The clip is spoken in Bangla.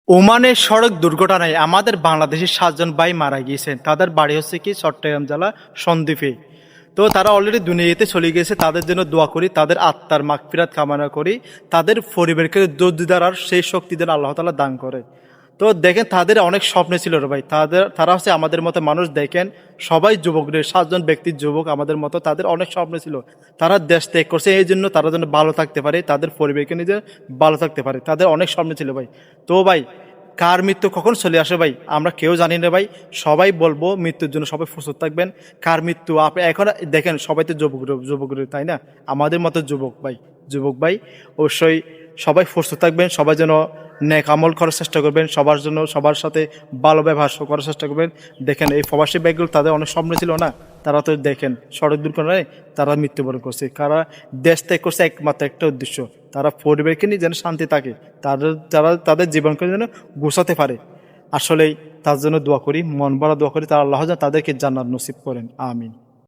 ওমানের সড়ক দুর্ঘটনায় আমাদের বাংলাদেশের 7 জন ভাই মারা গিয়েছেন। তাদের বাড়ি হচ্ছে কি চট্টগ্রাম জেলা সন্দ্বীপে। তো তারা অলরেডি দুনিয়াতে চলে গিয়েছে। তাদের জন্য দোয়া করি, তাদের আত্মার মাগফিরাত কামনা করি, তাদের পরিবারকে দর্দিদার আর সেই শক্তি যেন আল্লাহ তাআলা দান করে। তো দেখেন তাদের অনেক স্বপ্ন ছিল রে ভাই। তারা হচ্ছে আমাদের মতো মানুষ। দেখেন সবাই যুবকদের 7 জন ব্যক্তির যুবক আমাদের মতো, তাদের অনেক স্বপ্ন ছিল। তারা দেশ ত্যাগ করছে এই জন্য তারা যেন ভালো থাকতে পারে, তাদের পরিবারকে নিজে ভালো থাকতে পারে। তাদের অনেক স্বপ্ন ছিল ভাই। তো ভাই কার মৃত্যু কখন চলে আসে ভাই আমরা কেউ জানি না ভাই। সবাই বলবো মৃত্যুর জন্য সবাই প্রস্তুত থাকবেন। কার মৃত্যু আপনি এখন দেখেন সবাই তো যুবক যুবক তাই না? আমাদের মতো যুবক ভাই অবশ্যই সবাই প্রস্তুত থাকবেন। সবাই যেন নেক আমল করার চেষ্টা করবেন, সবার জন্য সবার সাথে ভালো ব্যবহার করার চেষ্টা করবেন। দেখেন এই প্রবাসী ব্যাগগুলো তাদের অনেক স্বপ্ন ছিল না? তারা তো দেখেন সড়ক দুর্ঘটনায় তারা মৃত্যুবরণ করছে। কারা দেশ ত্যাগ করছে একমাত্র একটা উদ্দেশ্য, তারা পরিবারকে নিয়ে যেন শান্তি থাকে, তাদের জীবনকে যেন গোছাতে পারে। আসলেই তার জন্য দোয়া করি, মন ভরা দোয়া করি, তার আল্লাহ যেন তাদেরকে জান্নাত নসিব করেন। আমিন।